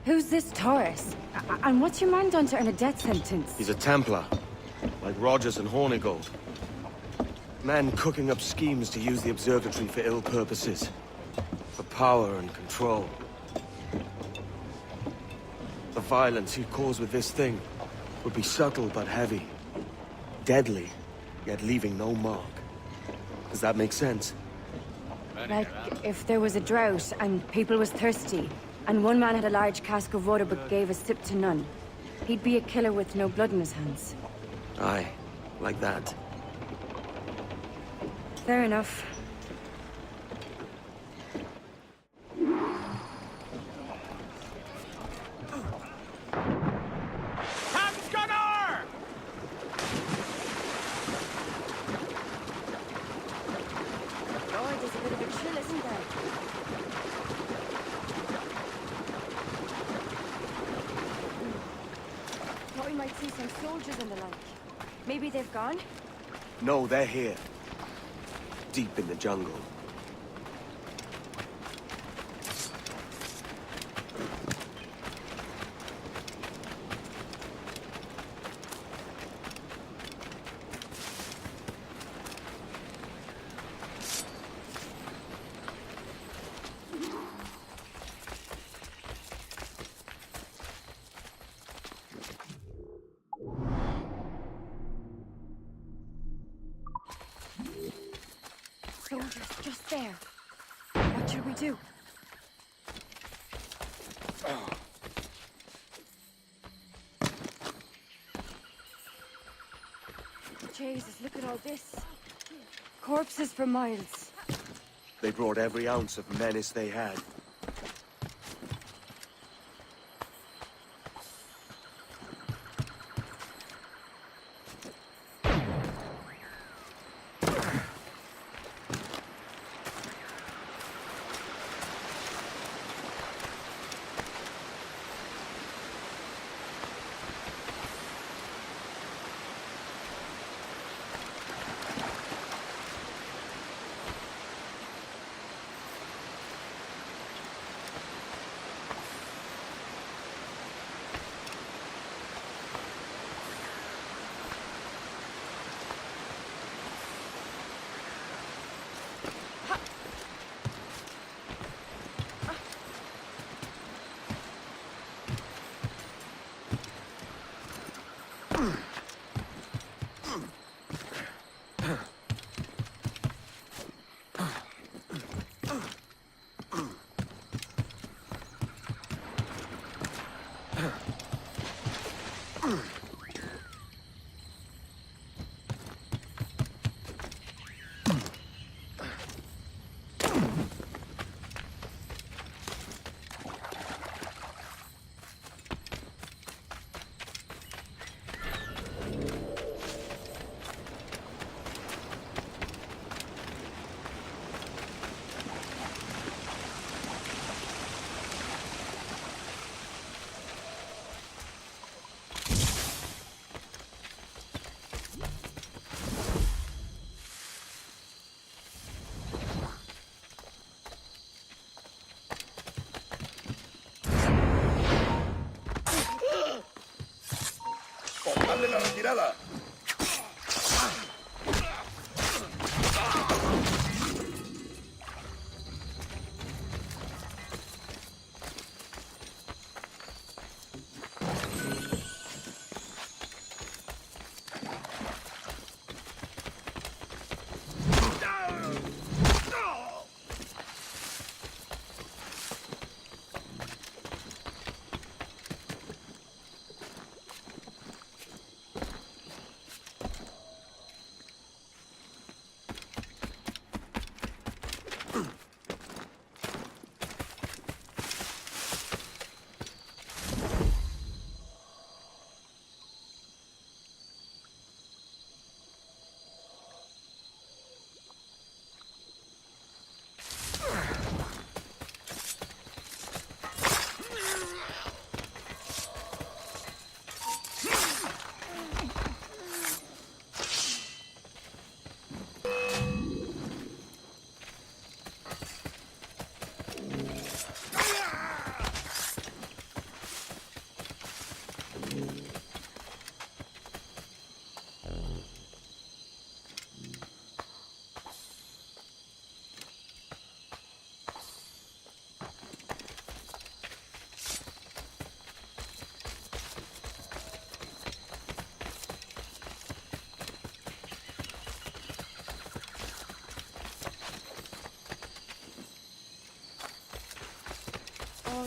Who's this Taurus? And what's your man done to earn a death sentence? He's a Templar, like Rogers and Hornigold. Man cooking up schemes to use the observatory for ill purposes. For power and control. The violence he'd cause with this thing would be subtle but heavy. Deadly, yet leaving no mark. Does that make sense? Like, if there was a drought and people was thirsty, and one man had a large cask of water but gave a sip to none, he'd be a killer with no blood in his hands. Aye, like that. Fair enough. Maybe they've gone? No, they're here. Deep in the jungle. Soldiers, just there. What should we do? Jesus, look at all this. Corpses for miles. They brought every ounce of menace they had. ¡Dale la retirada!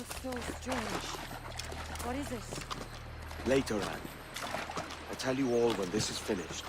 all so strange. What is it? Later, Anne. I'll tell you all when this is finished.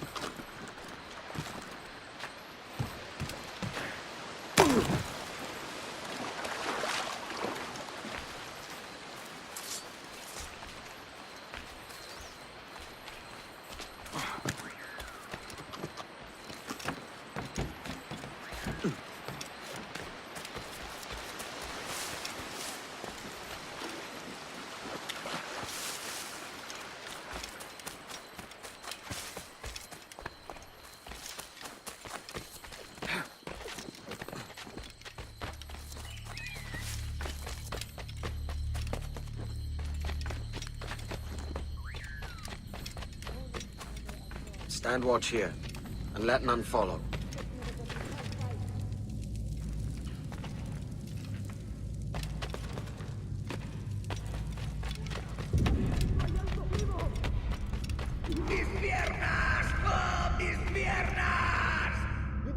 Stand watch here, and let none follow. ¡Mis piernas! ¡Oh, mis piernas!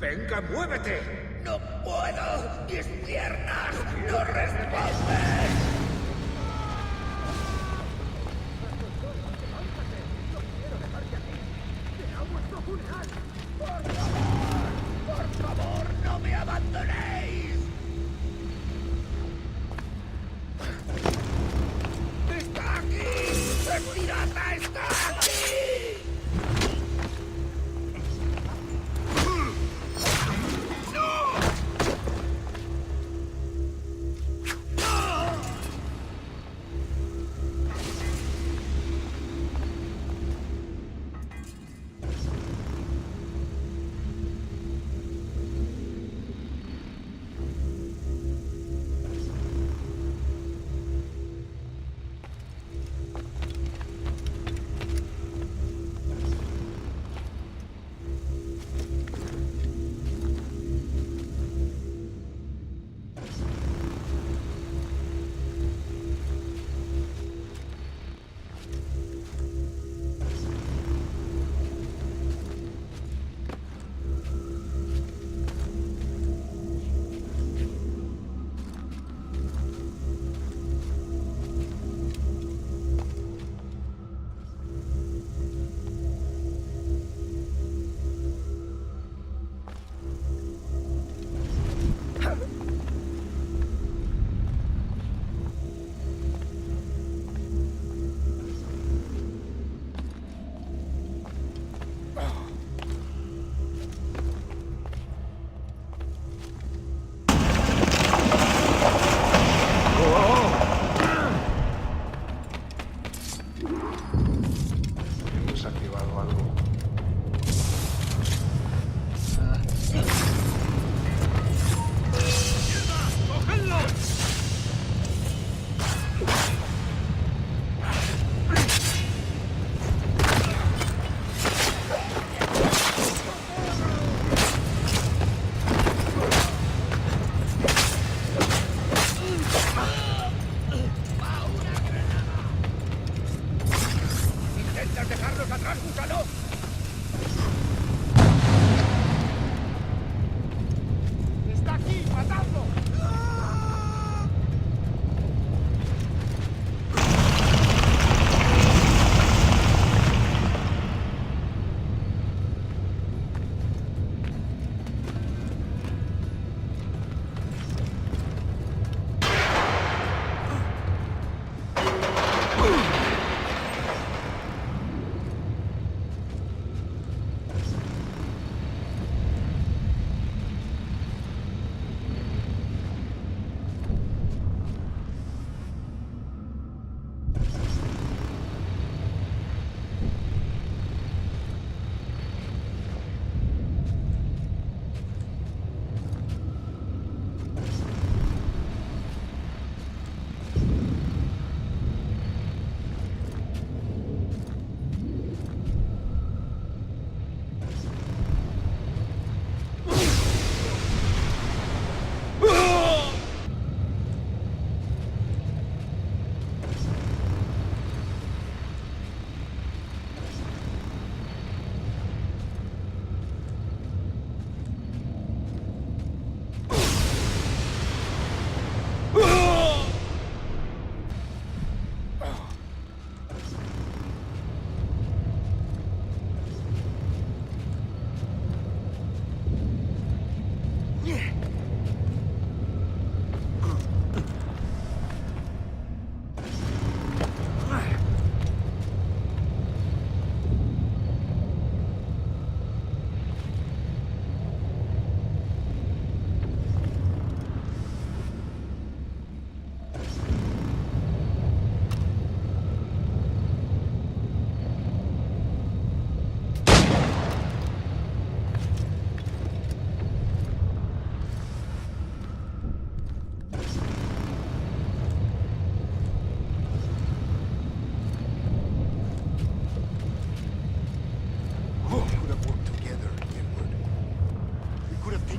¡Venga, muévete! ¡No puedo! ¡Mis piernas no responden! ¡Por favor, no me abandonéis! ¡Está aquí! ¡El pirata está aquí! ¡No!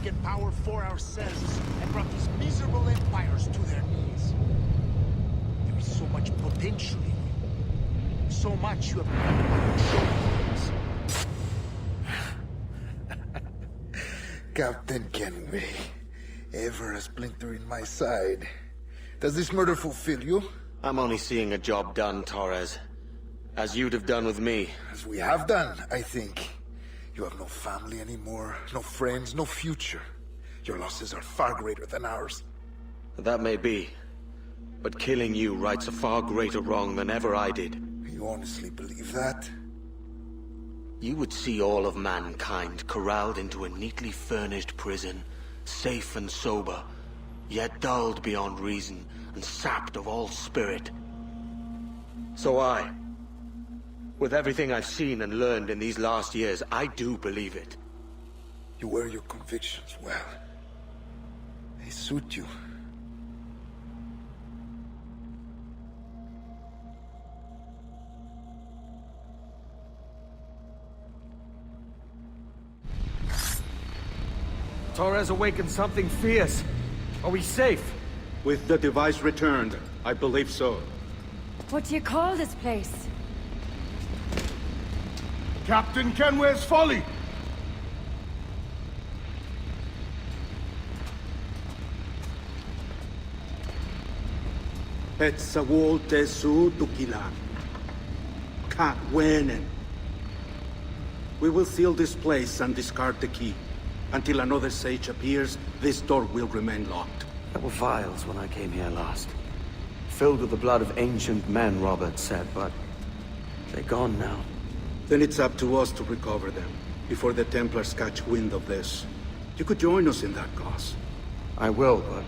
taken power for ourselves and brought these miserable empires to their knees. There is so much potential in you. So much you have never shown us. Captain Kenway, ever a splinter in my side. Does this murder fulfill you? I'm only seeing a job done, Torres. As you'd have done with me. As we have done, I think. You have no family anymore, no friends, no future. Your losses are far greater than ours. That may be. But killing you rights a far greater wrong than ever I did. You honestly believe that? You would see all of mankind corralled into a neatly furnished prison, safe and sober, yet dulled beyond reason and sapped of all spirit. So with everything I've seen and learned in these last years, I do believe it. You wear your convictions well. They suit you. Torres awakened something fierce. Are we safe? With the device returned, I believe so. What do you call this place? Captain Kenway's folly! Et sawol tesu tukilan. Kat wenen. We will seal this place and discard the key. Until another sage appears, this door will remain locked. There were vials when I came here last. Filled with the blood of ancient men, Robert said, but they're gone now. Then it's up to us to recover them, before the Templars catch wind of this. You could join us in that cause. I will, but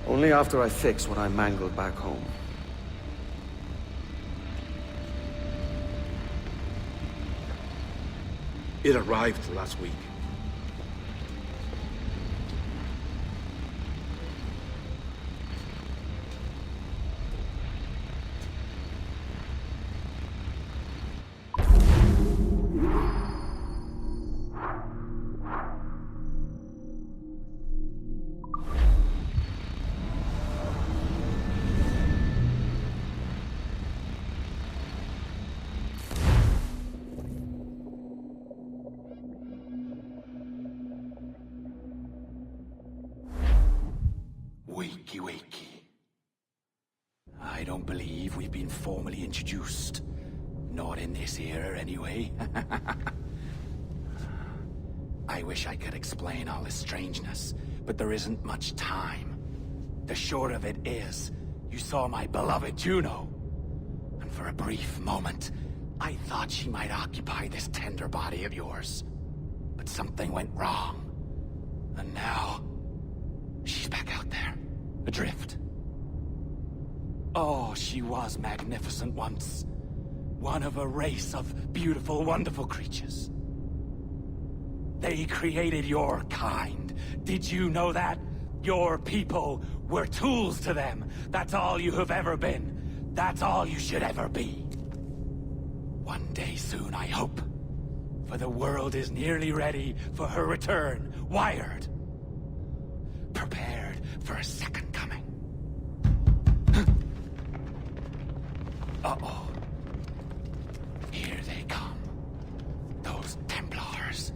only after I fix what I mangled back home. It arrived last week. Wakey. I don't believe we've been formally introduced. Not in this era, anyway. I wish I could explain all this strangeness, but there isn't much time. The short of it is, you saw my beloved Juno. And for a brief moment, I thought she might occupy this tender body of yours. But something went wrong. And now, she's back out there. Adrift. Oh, she was magnificent once. One of a race of beautiful, wonderful creatures. They created your kind. Did you know that? Your people were tools to them. That's all you have ever been. That's all you should ever be. One day soon, I hope. For the world is nearly ready for her return. Wired. Prepared for a second coming. Uh-oh. Here they come. Those Templars.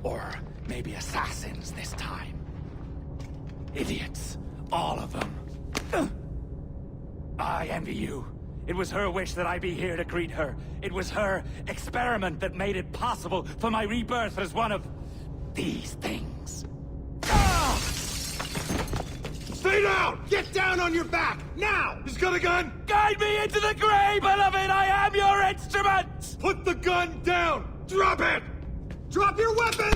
Or maybe assassins this time. Idiots. All of them. I envy you. It was her wish that I be here to greet her. It was her experiment that made it possible for my rebirth as one of these things. Ah! Stay down! Get down on your back! Now! He's got a gun! Guide me into the grave, beloved! I am your instrument! Put the gun down! Drop it! Drop your weapon!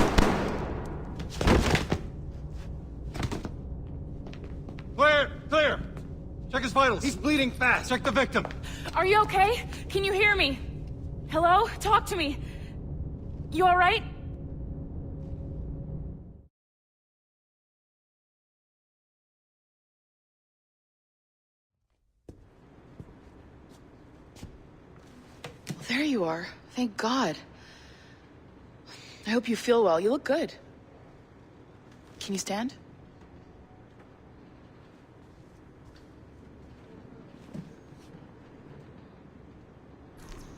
Clear! Clear! Check his vitals. He's bleeding fast. Check the victim. Are you okay? Can you hear me? Hello? Talk to me. You all right? There you are. Thank God. I hope you feel well. You look good. Can you stand?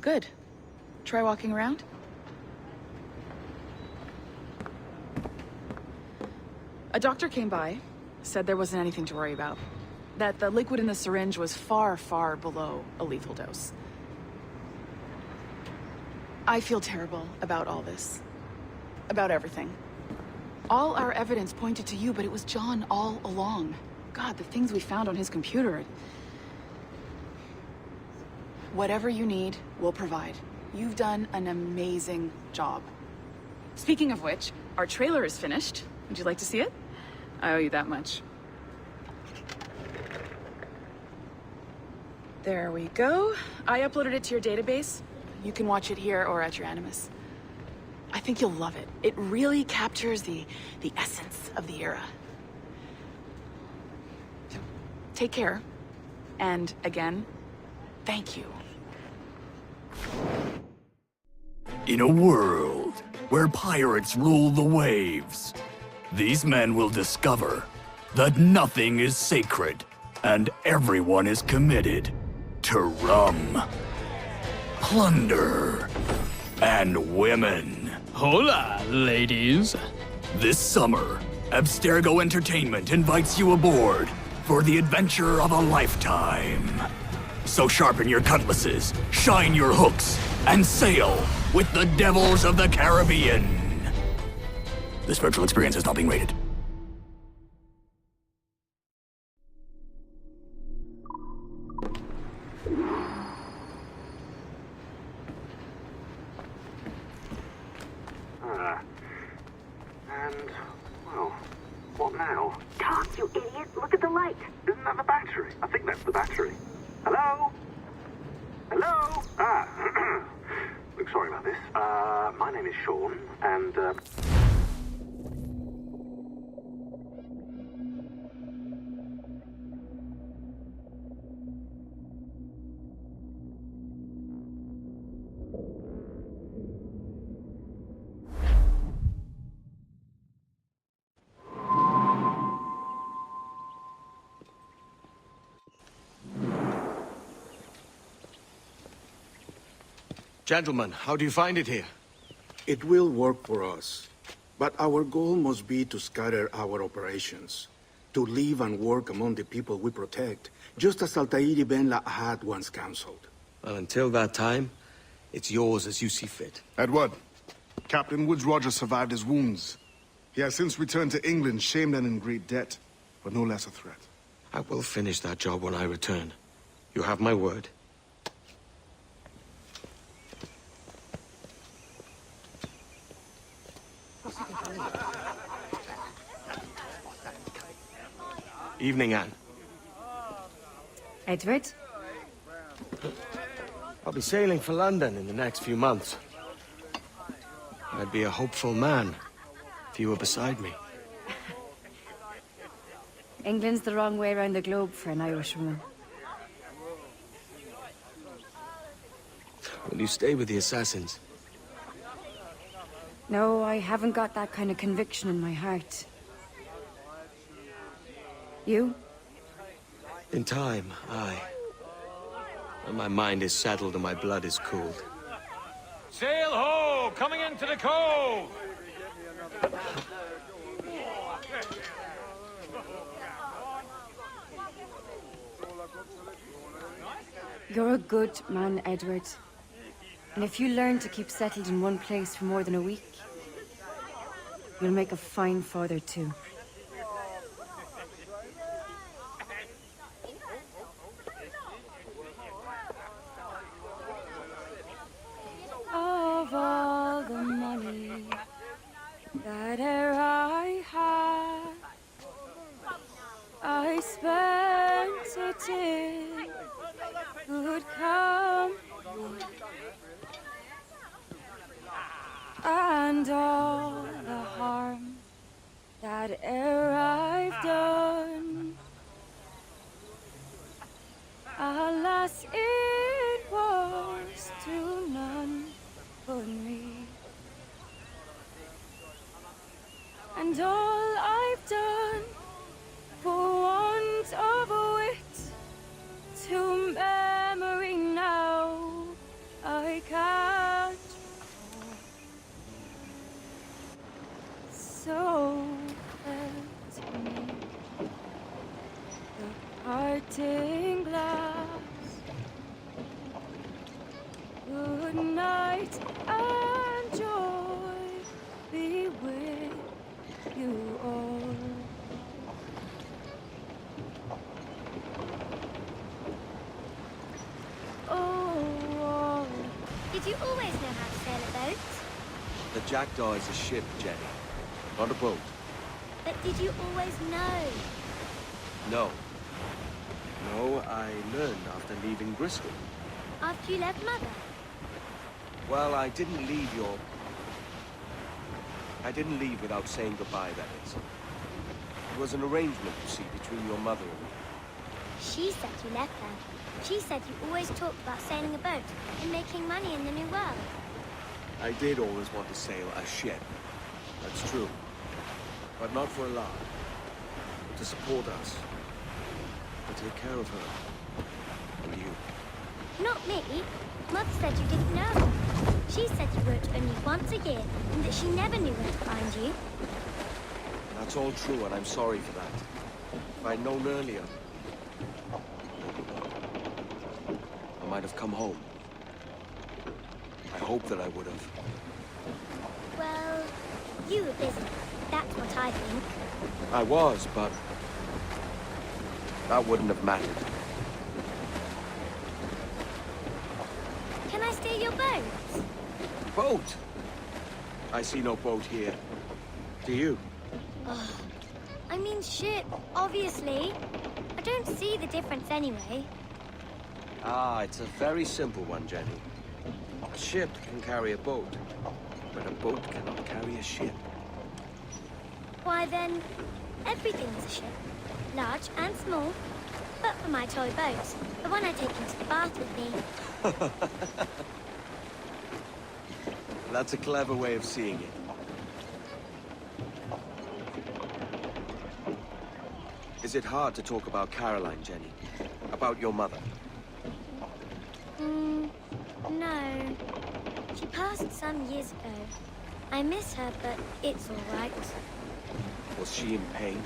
Good. Try walking around. A doctor came by, said there wasn't anything to worry about. That the liquid in the syringe was far, far below a lethal dose. I feel terrible about all this. About everything. All our evidence pointed to you, but it was John all along. God, the things we found on his computer. Whatever you need, we'll provide. You've done an amazing job. Speaking of which, our trailer is finished. Would you like to see it? I owe you that much. There we go. I uploaded it to your database. You can watch it here or at your Animus. I think you'll love it. It really captures the essence of the era. So, take care. And again, thank you. In a world where pirates rule the waves, these men will discover that nothing is sacred and everyone is committed to rum, plunder, and women. Hola, ladies. This summer, Abstergo Entertainment invites you aboard for the adventure of a lifetime. So sharpen your cutlasses, shine your hooks, and sail with the devils of the Caribbean. This virtual experience is not being rated. And, well, what now? Tom, you idiot! Look at the light! Isn't that the battery? I think that's the battery. Hello? Hello? Look, sorry about this. My name is Sean, and, Gentlemen, how do you find it here? It will work for us. But our goal must be to scatter our operations. To live and work among the people we protect, just as Altair ibn La'ahad once counseled. Well, until that time, it's yours as you see fit. Edward, Captain Woods Rogers survived his wounds. He has since returned to England, shamed and in great debt, but no less a threat. I will finish that job when I return. You have my word. Evening, Anne. Edward? I'll be sailing for London in the next few months. I'd be a hopeful man if you were beside me. England's the wrong way around the globe for an Irishwoman. Will you stay with the assassins? No, I haven't got that kind of conviction in my heart. You? In time, aye. When my mind is settled and my blood is cooled. Sail ho! Coming into the cove! You're a good man, Edward. And if you learn to keep settled in one place for more than a week, you'll make a fine father too. Of all the money that e'er I had, I spent it in good company, and all the harm that e'er I've done, alas, it was to none but me. And all I've looking glass. Good night and joy be with you all. Oh, did you always know how to sail a boat? The Jackdaw is a ship, Jenny, not a boat. But did you always know? No. No, I learned after leaving Bristol. After you left Mother? Well, I didn't leave without saying goodbye, that is. It was an arrangement, you see, between your mother and me. She said you left her. She said you always talked about sailing a boat and making money in the New World. I did always want to sail a ship. That's true. But not for a lark. To support us. To take care of her. And you. Not me. Mother said you didn't know. She said you worked only once a year and that she never knew where to find you. That's all true, and I'm sorry for that. If I'd known earlier, I might have come home. I hope that I would have. Well, you were busy. That's what I think. I was, but that wouldn't have mattered. Can I steal your boat? Boat? I see no boat here. Do you? Oh, I mean ship, obviously. I don't see the difference anyway. Ah, it's a very simple one, Jenny. A ship can carry a boat, but a boat cannot carry a ship. Why then, everything is a ship. Large and small. But for my toy boat, the one I take into the bath with me. That's a clever way of seeing it. Is it hard to talk about Caroline, Jenny? About your mother? No. She passed some years ago. I miss her, but it's all right. Was she in pain?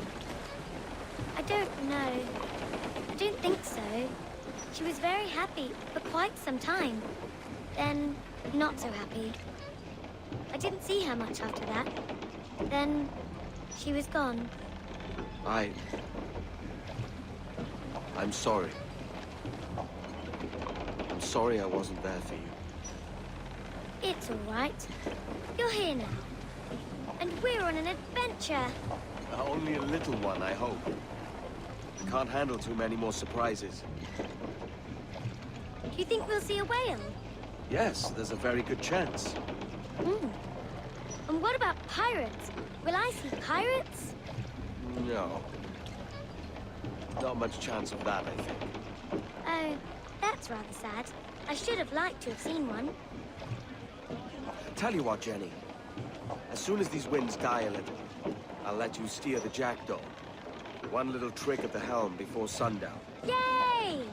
I don't know. I don't think so. She was very happy for quite some time. Then, not so happy. I didn't see her much after that. Then, she was gone. I'm sorry. I'm sorry I wasn't there for you. It's all right. You're here now. And we're on an adventure. Only a little one, I hope. Can't handle too many more surprises. Do you think we'll see a whale? Yes, there's a very good chance. And what about pirates? Will I see pirates? No. Not much chance of that, I think. Oh, that's rather sad. I should have liked to have seen one. Tell you what, Jenny. As soon as these winds die a little, I'll let you steer the Jackdaw. One little trick at the helm before sundown. Yay!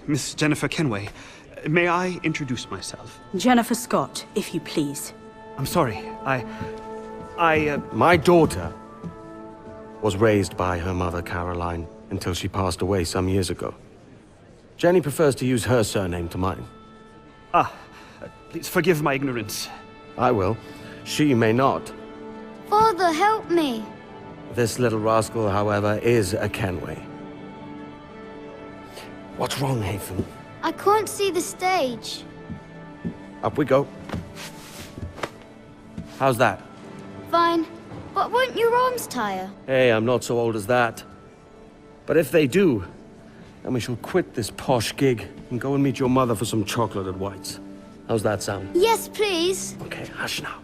Miss Jennifer Kenway, may I introduce myself? Jennifer Scott, if you please. I'm sorry, My daughter was raised by her mother, Caroline, until she passed away some years ago. Jenny prefers to use her surname to mine. Please forgive my ignorance. I will. She may not. Father, help me! This little rascal, however, is a Kenway. What's wrong, Haytham? I can't see the stage. Up we go. How's that? Fine. But won't your arms tire? Hey, I'm not so old as that. But if they do, then we shall quit this posh gig and go and meet your mother for some chocolate at White's. How's that sound? Yes, please. Okay, hush now.